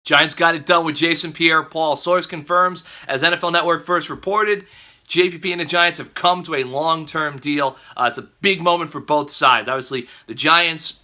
Giants got it done with Jason Pierre-Paul. Source confirms, as NFL Network first reported, JPP and the Giants have come to a long-term deal. It's a big moment for both sides. Obviously, the Giants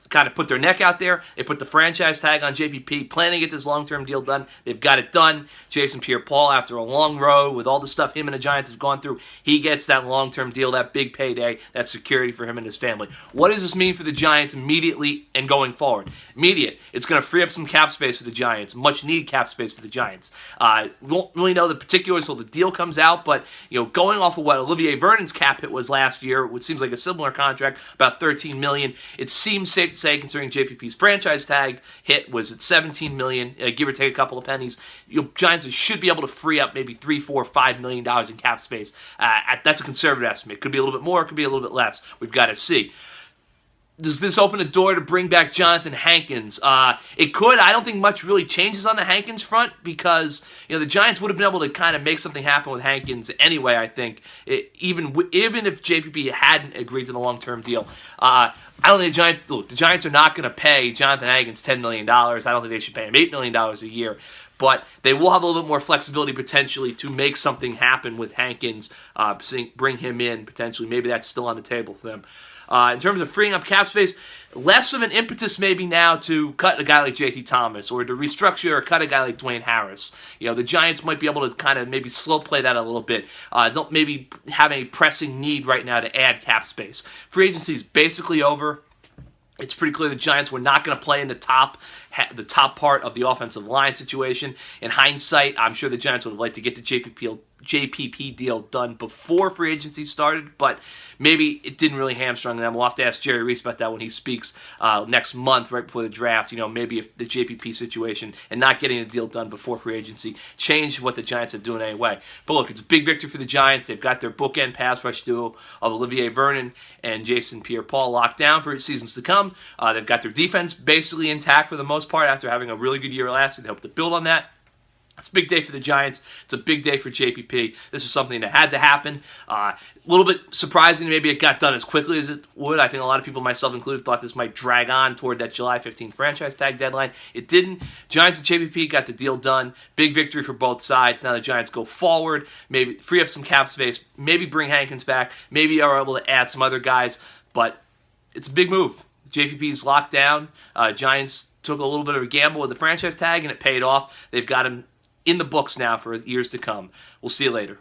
kind of put their neck out there. They put the franchise tag on JPP, planning to get this long-term deal done. They've got it done. Jason Pierre-Paul, after a long road with all the stuff him and the Giants have gone through, he gets that long-term deal, that big payday, that security for him and his family. What does this mean for the Giants immediately and going forward? Immediate. It's going to free up some cap space for the Giants, much-needed cap space for the Giants. We won't really know the particulars until the deal comes out, but going off of what Olivier Vernon's cap hit was last year, which seems like a similar contract, about $13 million, it seems safe to say, considering JPP's franchise tag hit was at $17 million, give or take a couple of pennies, Giants should be able to free up maybe $3, $4, $5 million in cap space. That's a conservative estimate. Could be a little bit more, could be a little bit less. We've got to see. Does this open a door to bring back Johnathan Hankins? It could. I don't think much really changes on the Hankins front because the Giants would have been able to kind of make something happen with Hankins anyway. I think even if JPP hadn't agreed to the long-term deal, I don't think the Giants are not going to pay Johnathan Hankins $10 million. I don't think they should pay him $8 million a year. But they will have a little bit more flexibility potentially to make something happen with Hankins, bring him in potentially. Maybe that's still on the table for them. In terms of freeing up cap space, less of an impetus maybe now to cut a guy like J.T. Thomas or to restructure or cut a guy like Dwayne Harris. The Giants might be able to kind of maybe slow play that a little bit. Don't maybe have a pressing need right now to add cap space. Free agency is basically over. It's pretty clear the Giants were not going to play in the top part of the offensive line situation. In hindsight, I'm sure the Giants would have liked to get the JPP deal done before free agency started, but maybe it didn't really hamstring them. We'll have to ask Jerry Reese about that when he speaks next month, right before the draft. Maybe if the JPP situation and not getting a deal done before free agency changed what the Giants are doing anyway. But look, it's a big victory for the Giants. They've got their bookend pass rush duo of Olivier Vernon and Jason Pierre-Paul locked down for seasons to come. They've got their defense basically intact for the most part after having a really good year last year. They hope to build on that. It's a big day for the Giants. It's a big day for JPP. This is something that had to happen. A little bit surprising maybe it got done as quickly as it would. I think a lot of people, myself included, thought this might drag on toward that July 15th franchise tag deadline. It didn't. Giants and JPP got the deal done. Big victory for both sides. Now the Giants go forward, maybe free up some cap space, maybe bring Hankins back, maybe are able to add some other guys, but it's a big move. JPP's locked down. Giants took a little bit of a gamble with the franchise tag, and it paid off. They've got him in the books now for years to come. We'll see you later.